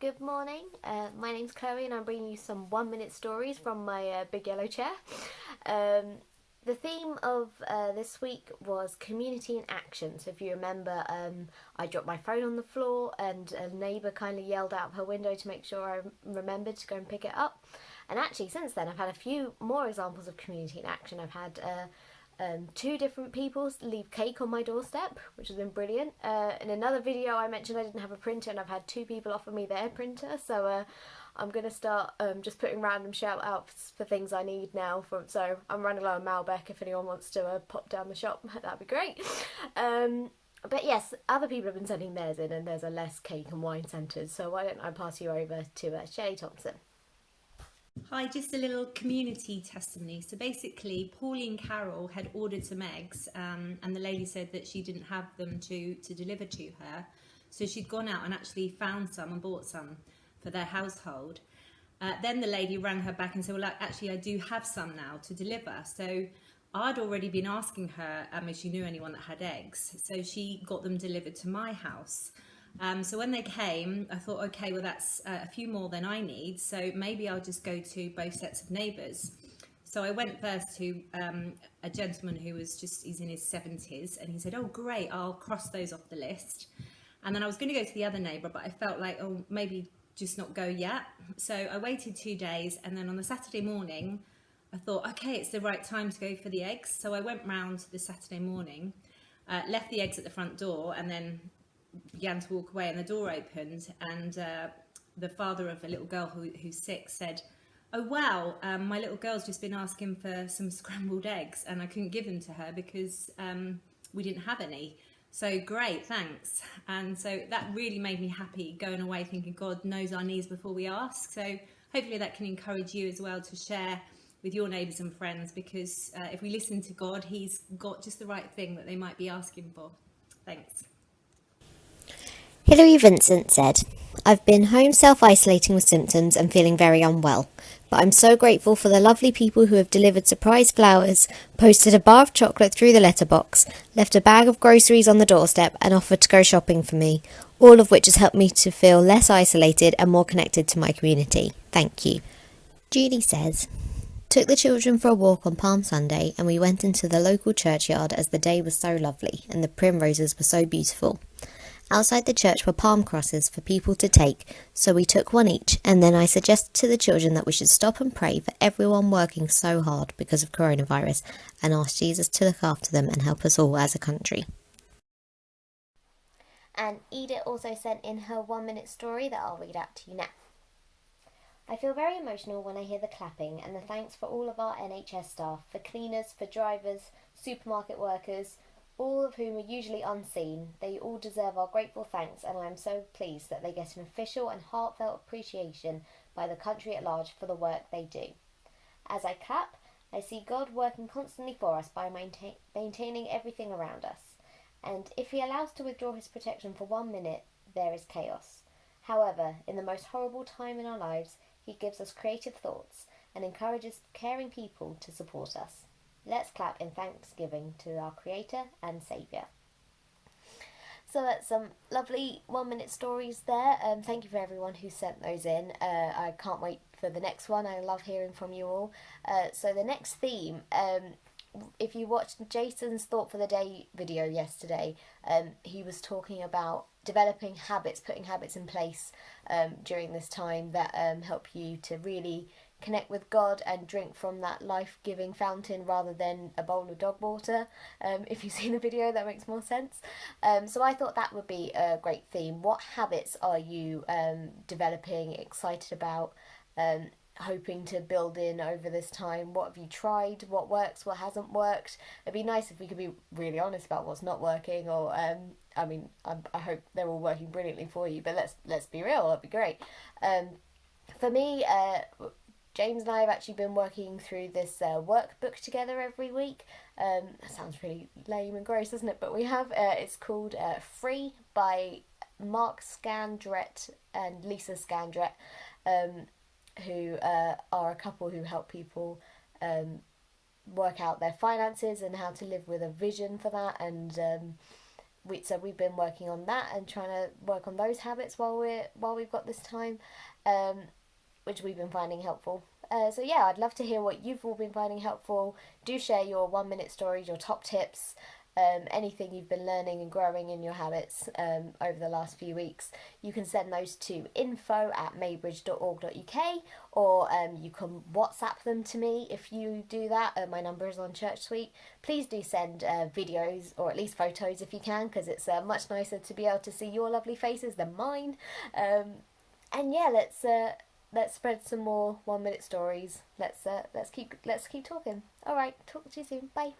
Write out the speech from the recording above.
Good morning. My name's Chloe, and I'm bringing you some 1 minute stories from my big yellow chair. Um, the theme of this week was community in action. So, if you remember, I dropped my phone on the floor, and a neighbour kindly yelled out of her window to make sure I remembered to go and pick it up. And actually, since then, I've had a few more examples of community in action. I've had two different people leave cake on my doorstep, which has been brilliant. In another video, I mentioned I didn't have a printer, and I've had two people offer me their printer. So I'm going to start just putting random shout outs for things I need now. So I'm running low on Malbec. If anyone wants to pop down the shop, that'd be great. But yes, other people have been sending theirs in, and there's a less cake and wine centres. So why don't I pass you over to Shay Thompson? Hi, just a little community testimony. So basically, Pauline Carroll had ordered some eggs, and the lady said that she didn't have them to deliver to her. So she'd gone out and actually found some and bought some for their household. Then the lady rang her back and said, well, actually, I do have some now to deliver. So I'd already been asking her if she knew anyone that had eggs. So she got them delivered to my house. So when they came, I thought, okay, well, that's a few more than I need. So maybe I'll just go to both sets of neighbours. So I went first to a gentleman who was he's in his 70s. And he said, oh, great, I'll cross those off the list. And then I was going to go to the other neighbour, but I felt like, oh, maybe just not go yet. So I waited 2 days. And then on the Saturday morning, I thought, okay, it's the right time to go for the eggs. So I went round the Saturday morning, left the eggs at the front door, and then began to walk away, and the door opened, and the father of a little girl who's 6 said, oh wow, my little girl's just been asking for some scrambled eggs, and I couldn't give them to her because we didn't have any. So great, thanks. And so that really made me happy, going away thinking God knows our needs before we ask. So hopefully that can encourage you as well to share with your neighbours and friends, because if we listen to God, he's got just the right thing that they might be asking for. Thanks. Hilary Vincent said, I've been home self-isolating with symptoms and feeling very unwell, but I'm so grateful for the lovely people who have delivered surprise flowers, posted a bar of chocolate through the letterbox, left a bag of groceries on the doorstep and offered to go shopping for me, all of which has helped me to feel less isolated and more connected to my community. Thank you. Julie says, took the children for a walk on Palm Sunday and we went into the local churchyard as the day was so lovely and the primroses were so beautiful. Outside the church were palm crosses for people to take, so we took one each, and then I suggested to the children that we should stop and pray for everyone working so hard because of coronavirus, and ask Jesus to look after them and help us all as a country. And Edith also sent in her 1 minute story that I'll read out to you now. I feel very emotional when I hear the clapping and the thanks for all of our NHS staff, for cleaners, for drivers, supermarket workers, all of whom are usually unseen. They all deserve our grateful thanks, and I am so pleased that they get an official and heartfelt appreciation by the country at large for the work they do. As I clap, I see God working constantly for us by maintaining everything around us. And if he allows to withdraw his protection for 1 minute, there is chaos. However, in the most horrible time in our lives, he gives us creative thoughts and encourages caring people to support us. Let's clap in thanksgiving to our Creator and Saviour. So that's some lovely 1 minute stories there. Thank you for everyone who sent those in. I can't wait for the next one. I love hearing from you all. So the next theme, if you watched Jason's Thought for the Day video yesterday, he was talking about developing habits, putting habits in place during this time that help you to really connect with God and drink from that life-giving fountain rather than a bowl of dog water. If you've seen the video, that makes more sense. So I thought that would be a great theme. What habits are you developing, excited about, hoping to build in over this time? What have you tried? What works? What hasn't worked? It'd be nice if we could be really honest about what's not working, or I hope they're all working brilliantly for you, but let's be real, that'd be great. For me, James and I have actually been working through this workbook together every week. That sounds really lame and gross, doesn't it? But we have. It's called Free by Mark Scandrett and Lisa Scandrett, who are a couple who help people work out their finances and how to live with a vision for that, and so we've been working on that and trying to work on those habits while we've got this time, which we've been finding helpful. So yeah, I'd love to hear what you've all been finding helpful. Do share your 1 minute stories, your top tips, anything you've been learning and growing in your habits over the last few weeks. You can send those to info@maybridge.org.uk, or you can WhatsApp them to me if you do that. My number is on Church Suite. Please do send videos, or at least photos if you can, because it's much nicer to be able to see your lovely faces than mine. And yeah, let's spread some more 1 minute stories. Let's keep talking. All right, talk to you soon. Bye.